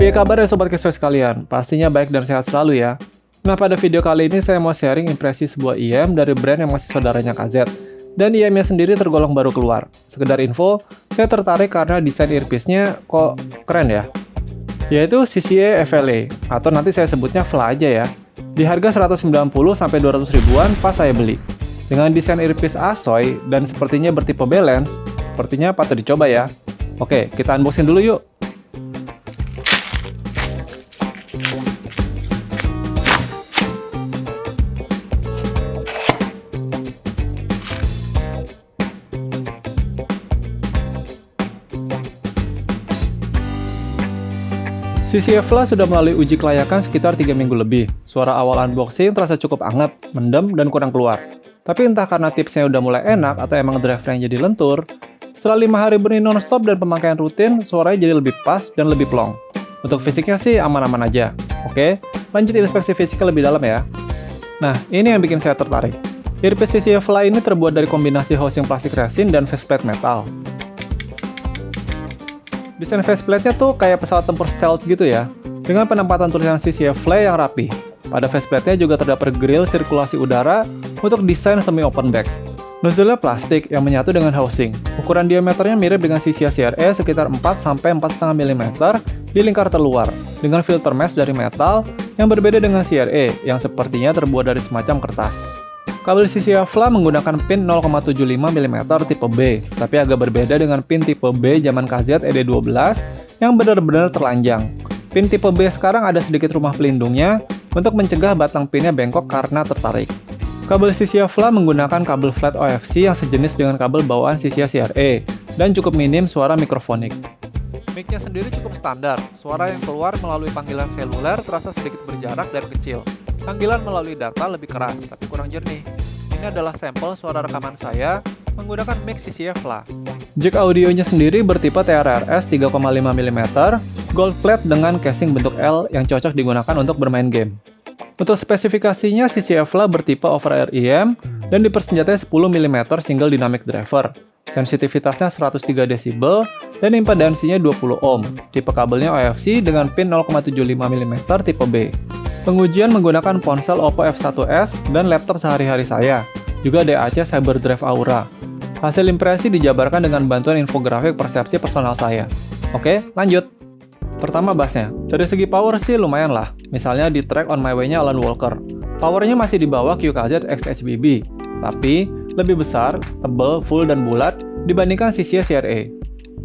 Apa kabar ya Sobat Cashflow sekalian? Pastinya baik dan sehat selalu ya. Nah, pada video kali ini saya mau sharing impresi sebuah IM dari brand yang masih saudaranya KZ. Dan IM-nya sendiri tergolong baru keluar. Sekedar info, saya tertarik karena desain earpiece-nya kok keren ya. Yaitu CCA FLA, atau nanti saya sebutnya FLA aja ya. Di harga 190-200 ribuan pas saya beli. Dengan desain earpiece ASOI dan sepertinya bertipe balance, sepertinya patut dicoba ya. Oke, kita unboxing dulu yuk. CCA FLA sudah melalui uji kelayakan sekitar 3 minggu lebih. Suara awal unboxing terasa cukup anget, mendem, dan kurang keluar. Tapi entah karena tipsnya udah mulai enak atau emang drivernya jadi lentur, setelah 5 hari bunyi non-stop dan pemakaian rutin, suaranya jadi lebih pas dan lebih plong. Untuk fisiknya sih aman-aman aja. Oke, lanjut inspeksi fisiknya lebih dalam ya. Nah, ini yang bikin saya tertarik. Earpiece CCA FLA ini terbuat dari kombinasi housing plastik resin dan faceplate metal. Desain faceplate-nya tuh kayak pesawat tempur stealth gitu ya, dengan penempatan tulisan CCA FLA yang rapi. Pada faceplate-nya juga terdapat grill sirkulasi udara untuk desain semi-open back. Nozzle-nya plastik yang menyatu dengan housing. Ukuran diameternya mirip dengan CCA CRE sekitar 4-4,5 mm di lingkar terluar, dengan filter mesh dari metal yang berbeda dengan CRE yang sepertinya terbuat dari semacam kertas. Kabel CCA FLA menggunakan pin 0,75 mm tipe B, tapi agak berbeda dengan pin tipe B zaman KZ ED12 yang benar-benar telanjang. Pin tipe B sekarang ada sedikit rumah pelindungnya untuk mencegah batang pinnya bengkok karena tertarik. Kabel CCA FLA menggunakan kabel flat OFC yang sejenis dengan kabel bawaan CCA CRE dan cukup minim suara mikrofonik. Mic-nya sendiri cukup standar, suara yang keluar melalui panggilan seluler terasa sedikit berjarak dan kecil. Panggilan melalui data lebih keras, tapi kurang jernih. Ini adalah sampel suara rekaman saya menggunakan mic CCA FLA. Jack audionya sendiri bertipe TRRS 3,5 mm, gold plate dengan casing bentuk L yang cocok digunakan untuk bermain game. Untuk spesifikasinya, CCA FLA bertipe over-air IM dan dipersenjatai 10 mm single dynamic driver. Sensitivitasnya 103 dB dan impedansinya 20 ohm. Tipe kabelnya OFC dengan pin 0,75 mm tipe B. Pengujian menggunakan ponsel Oppo F1s dan laptop sehari-hari saya, juga DAC CyberDrive Aura. Hasil impresi dijabarkan dengan bantuan infografik persepsi personal saya. Oke, lanjut. Pertama bassnya. Dari segi power sih lumayan lah, misalnya di track On My Way-nya Alan Walker. Powernya masih di bawah QKZ XHBB, tapi lebih besar, tebal, full, dan bulat dibandingkan CCA CRE.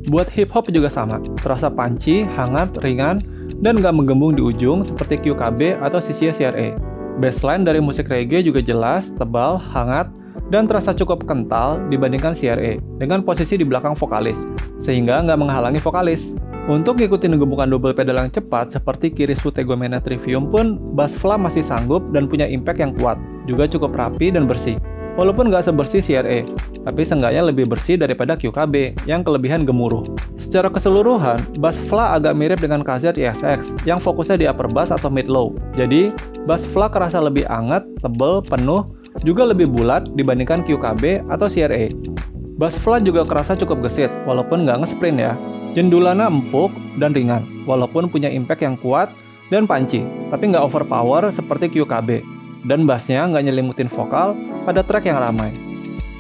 Buat hip-hop juga sama, terasa punchy, hangat, ringan, dan nggak menggembung di ujung seperti QKB atau CCA CRE. Bassline dari musik reggae juga jelas, tebal, hangat, dan terasa cukup kental dibandingkan CRE dengan posisi di belakang vokalis, sehingga nggak menghalangi vokalis. Untuk ngikutin gembukan double pedal yang cepat seperti Kirisu Tegomena Trivium pun, bass FLA masih sanggup dan punya impact yang kuat, juga cukup rapi dan bersih. Walaupun nggak sebersih CRE, tapi seenggaknya lebih bersih daripada QKB yang kelebihan gemuruh. Secara keseluruhan, bass FLA agak mirip dengan KZ ESX yang fokusnya di upper bass atau mid-low. Jadi, bass FLA kerasa lebih anget, tebal, penuh, juga lebih bulat dibandingkan QKB atau CRE. Bass FLA juga kerasa cukup gesit, walaupun nggak nge-sprint ya. Jendulannya empuk dan ringan, walaupun punya impact yang kuat dan punchy, tapi nggak overpower seperti QKB. Dan bassnya nggak nyelimutin vokal pada track yang ramai.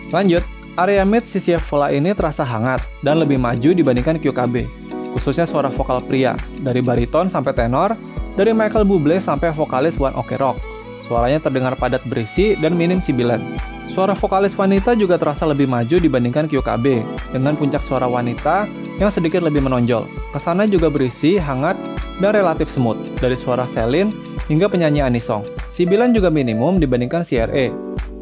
Lanjut, area mid CCA FLA ini terasa hangat dan lebih maju dibandingkan QKB, khususnya suara vokal pria, dari bariton sampai tenor, dari Michael Bublé sampai vokalis One Ok Rock. Suaranya terdengar padat berisi dan minim sibilan. Suara vokalis wanita juga terasa lebih maju dibandingkan QKB, dengan puncak suara wanita yang sedikit lebih menonjol. Kesannya juga berisi, hangat, dan relatif smooth, dari suara Celine hingga penyanyi anisong. Sibilan juga minimum dibandingkan CRE.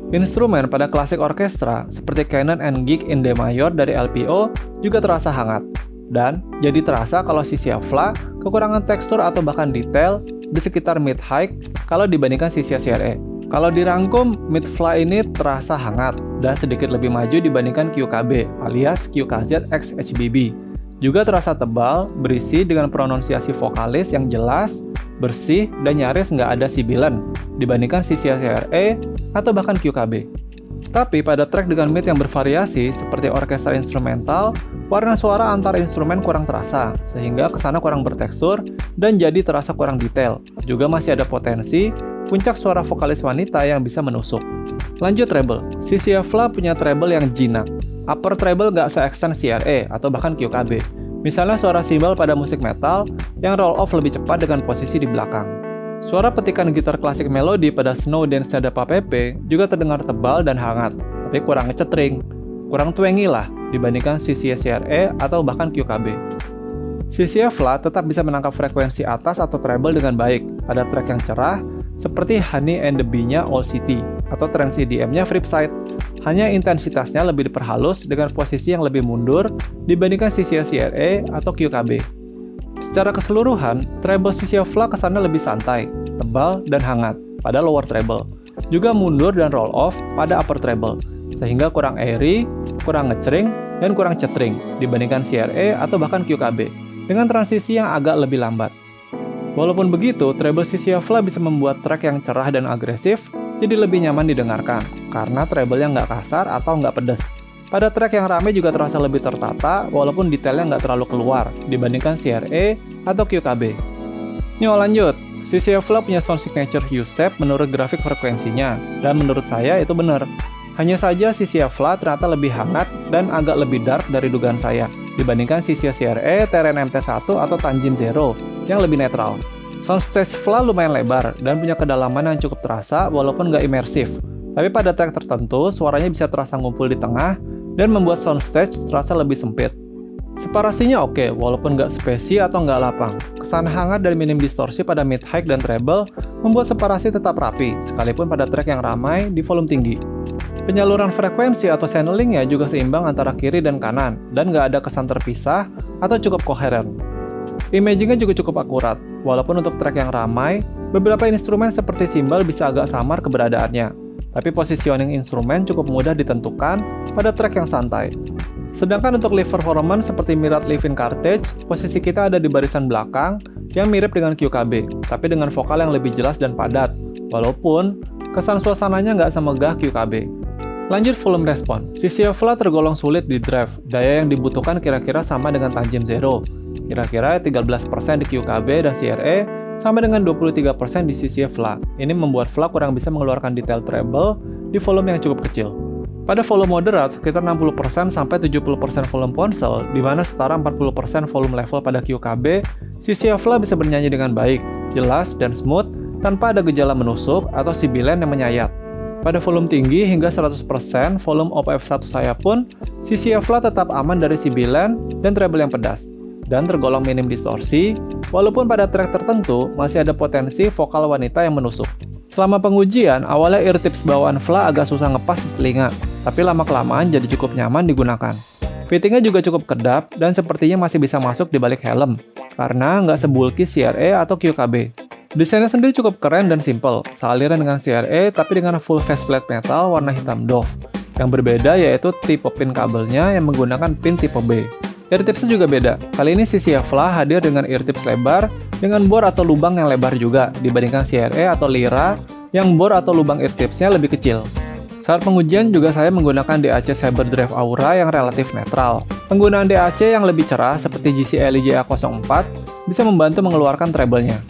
Instrumen pada klasik orkestra seperti Canon and Gig in D Mayor dari LPO juga terasa hangat. Dan jadi terasa kalau CCA FLA kekurangan tekstur atau bahkan detail di sekitar mid-high kalau dibandingkan CCA CRE. Kalau dirangkum, mid FLA ini terasa hangat dan sedikit lebih maju dibandingkan QKB alias QKZ X HBB. Juga terasa tebal, berisi dengan pronunsiasi vokalis yang jelas, bersih, dan nyaris nggak ada sibilan dibandingkan CCA CRE atau bahkan QKB. Tapi pada track dengan mid yang bervariasi seperti orkestra instrumental, warna suara antar instrumen kurang terasa, sehingga kesana kurang bertekstur dan jadi terasa kurang detail. Juga masih ada potensi puncak suara vokalis wanita yang bisa menusuk. Lanjut treble. CCA Fla punya treble yang jinak. Upper treble nggak se-extend CRE atau bahkan QKB. Misalnya suara simbal pada musik metal yang roll off lebih cepat dengan posisi di belakang. Suara petikan gitar klasik melodi pada Snow Dance-nya Dapa Pepe juga terdengar tebal dan hangat, tapi kurang ngecetring, kurang twangy lah dibandingkan CCA CRE atau bahkan QKB. CCA Fla tetap bisa menangkap frekuensi atas atau treble dengan baik pada track yang cerah seperti Honey and the Bee-nya All City atau trance EDM-nya Flipside. Hanya intensitasnya lebih diperhalus dengan posisi yang lebih mundur dibandingkan CCA CRE atau QKB. Secara keseluruhan, treble CCA Fla kesannya lebih santai, tebal, dan hangat pada lower treble. Juga mundur dan roll off pada upper treble, sehingga kurang airy, kurang ngecering, dan kurang cetring dibandingkan CRE atau bahkan QKB, dengan transisi yang agak lebih lambat. Walaupun begitu, treble CCA Fla bisa membuat track yang cerah dan agresif jadi lebih nyaman didengarkan, karena treble-nya nggak kasar atau nggak pedes. Pada track yang rame juga terasa lebih tertata, walaupun detailnya nggak terlalu keluar dibandingkan CRE atau QKB. Yuk lanjut, CCA Fla punya sound signature U-shape menurut grafik frekuensinya, dan menurut saya itu benar. Hanya saja CCA Fla ternyata lebih hangat dan agak lebih dark dari dugaan saya, dibandingkan CCA CRE, Terrain MT1 atau Tanjim Zero yang lebih netral. Soundstage Fla lumayan lebar dan punya kedalaman yang cukup terasa walaupun nggak imersif. Tapi pada track tertentu, suaranya bisa terasa ngumpul di tengah dan membuat soundstage terasa lebih sempit. Separasinya oke, walaupun nggak spesi atau nggak lapang. Kesan hangat dan minim distorsi pada mid-high dan treble membuat separasi tetap rapi, sekalipun pada track yang ramai di volume tinggi. Penyaluran frekuensi atau channelingnya juga seimbang antara kiri dan kanan, dan nggak ada kesan terpisah atau cukup koheren. Imagingnya juga cukup akurat, walaupun untuk track yang ramai, beberapa instrumen seperti simbal bisa agak samar keberadaannya, tapi positioning instrumen cukup mudah ditentukan pada track yang santai. Sedangkan untuk live performance seperti Mirat Live-in Carthage, posisi kita ada di barisan belakang yang mirip dengan QKB, tapi dengan vokal yang lebih jelas dan padat, walaupun kesan suasananya nggak semegah QKB. Lanjut volume respon. CCA Fla tergolong sulit di drive, daya yang dibutuhkan kira-kira sama dengan Tanjim Zero. Kira-kira 13% di QKB dan CRE, sama dengan 23% di CCA Fla. Ini membuat Fla kurang bisa mengeluarkan detail treble di volume yang cukup kecil. Pada volume moderat, sekitar 60% sampai 70% volume ponsel, di mana setara 40% volume level pada QKB, CCA Fla bisa bernyanyi dengan baik, jelas, dan smooth, tanpa ada gejala menusuk atau sibilan yang menyayat. Pada volume tinggi hingga 100% volume OP-F1 saya pun, CCA Fla tetap aman dari sibilan dan treble yang pedas, dan tergolong minim distorsi, walaupun pada track tertentu masih ada potensi vokal wanita yang menusuk. Selama pengujian, awalnya ear tips bawaan Fla agak susah ngepas di telinga, tapi lama-kelamaan jadi cukup nyaman digunakan. Fittingnya juga cukup kedap dan sepertinya masih bisa masuk di balik helm, karena nggak sebulky CRE atau QKB. Desainnya sendiri cukup keren dan simple, sealiran dengan CRE tapi dengan full faceplate metal warna hitam doff. Yang berbeda yaitu tipe pin kabelnya yang menggunakan pin tipe B. Ear tipsnya juga beda, kali ini CCA Fla hadir dengan ear tips lebar dengan bor atau lubang yang lebar juga dibandingkan CRE atau Lyra yang bor atau lubang ear tipsnya lebih kecil. Saat pengujian juga saya menggunakan DAC Cyber Drive Aura yang relatif netral. Penggunaan DAC yang lebih cerah seperti JCL JA04 bisa membantu mengeluarkan treble-nya.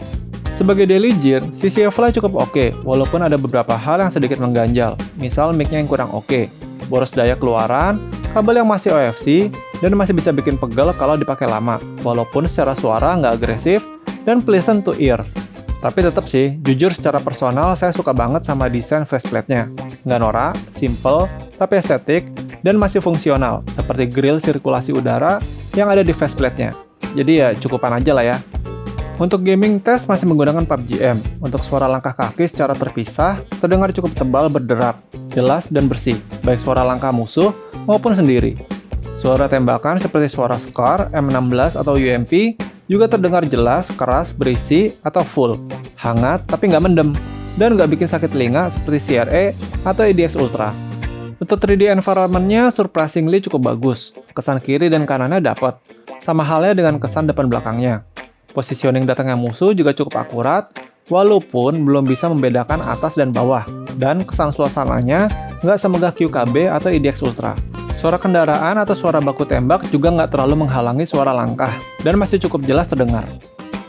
Sebagai daily gear, CCA Fla cukup oke, walaupun ada beberapa hal yang sedikit mengganjal, misal mic-nya yang kurang oke, boros daya keluaran, kabel yang masih OFC, dan masih bisa bikin pegel kalau dipakai lama, walaupun secara suara nggak agresif dan pleasant to ear. Tapi tetap sih, jujur secara personal saya suka banget sama desain faceplate-nya. Nggak norak, simple, tapi estetik, dan masih fungsional, seperti grill sirkulasi udara yang ada di faceplate-nya. Jadi ya cukupan aja lah ya. Untuk gaming test masih menggunakan PUBG M. Untuk suara langkah kaki secara terpisah, terdengar cukup tebal berderap, jelas dan bersih, baik suara langkah musuh maupun sendiri. Suara tembakan seperti suara SCAR, M16 atau UMP juga terdengar jelas, keras, berisi, atau full, hangat tapi nggak mendem, dan nggak bikin sakit telinga seperti CRE atau EDX Ultra. Untuk 3D environment-nya surprisingly cukup bagus, kesan kiri dan kanannya dapat, sama halnya dengan kesan depan belakangnya. Positioning datangnya musuh juga cukup akurat, walaupun belum bisa membedakan atas dan bawah, dan kesan suasananya nggak semegah QKB atau EDX Ultra. Suara kendaraan atau suara baku tembak juga nggak terlalu menghalangi suara langkah, dan masih cukup jelas terdengar.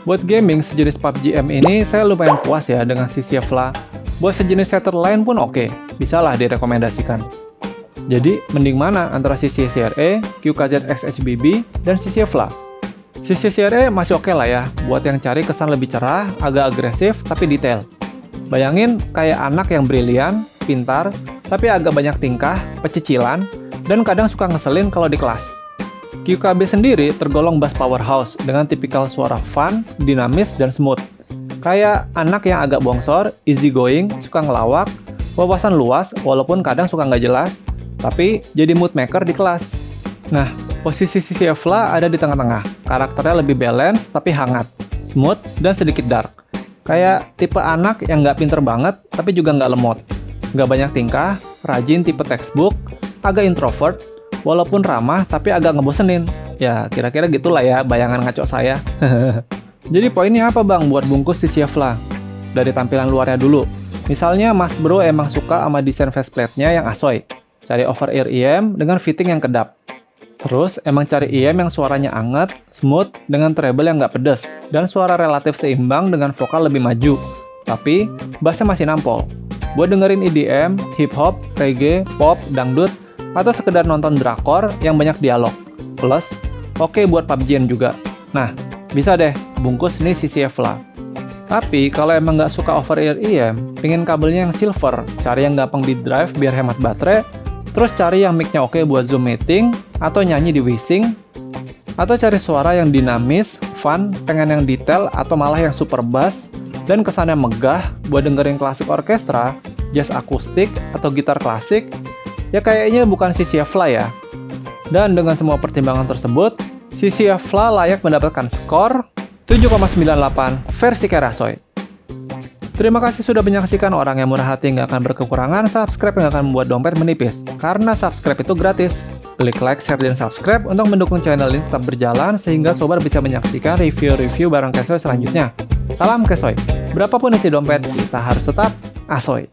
Buat gaming sejenis PUBG M ini, saya lumayan puas ya dengan CCA FLA. Buat sejenis setter lain pun oke, bisalah direkomendasikan. Jadi, mending mana antara CCA CRE, QKZ XHBB, dan CCA FLA? CCA CRE masih oke lah ya, buat yang cari kesan lebih cerah, agak agresif, tapi detail. Bayangin kayak anak yang brilian, pintar, tapi agak banyak tingkah, pecicilan, dan kadang suka ngeselin kalau di kelas. QKB sendiri tergolong bass powerhouse dengan tipikal suara fun, dinamis, dan smooth. Kayak anak yang agak bongsor, easy going, suka ngelawak, wawasan luas walaupun kadang suka nggak jelas, tapi jadi mood maker di kelas. Nah, posisi CCA FLA ada di tengah-tengah, karakternya lebih balance tapi hangat, smooth, dan sedikit dark. Kayak tipe anak yang nggak pinter banget tapi juga nggak lemot, nggak banyak tingkah, rajin tipe textbook, agak introvert, walaupun ramah tapi agak ngebosenin. Ya, kira-kira gitulah ya bayangan ngaco saya. Jadi poinnya apa bang buat bungkus CCA FLA? Dari tampilan luarnya dulu. Misalnya Mas Bro emang suka sama desain faceplate-nya yang asoy. Cari over-ear EM dengan fitting yang kedap. Terus emang cari EM yang suaranya anget, smooth, dengan treble yang nggak pedes, dan suara relatif seimbang dengan vokal lebih maju. Tapi, bassnya masih nampol. Buat dengerin EDM, hip-hop, reggae, pop, dangdut, atau sekedar nonton drakor yang banyak dialog. Plus, oke buat PUBG-an juga. Nah, bisa deh bungkus nih CCA FLA. Tapi kalau emang nggak suka over-ear EM, pengen kabelnya yang silver, cari yang gampang di drive biar hemat baterai, terus cari yang mic-nya oke buat Zoom meeting, atau nyanyi di WeSing, atau cari suara yang dinamis, fun, pengen yang detail, atau malah yang super bass, dan kesannya megah buat dengerin klasik orkestra, jazz akustik, atau gitar klasik, ya kayaknya bukan CCA FLA ya. Dan dengan semua pertimbangan tersebut, CCA FLA layak mendapatkan skor 7,98 versi Kerasoy. Terima kasih sudah menyaksikan. Orang yang murah hati nggak akan berkekurangan, subscribe yang akan membuat dompet menipis. Karena subscribe itu gratis. Klik like, share, dan subscribe untuk mendukung channel ini tetap berjalan, sehingga sobat bisa menyaksikan review-review barang Kesoy selanjutnya. Salam Kesoy. Berapapun isi dompet, kita harus tetap asoy.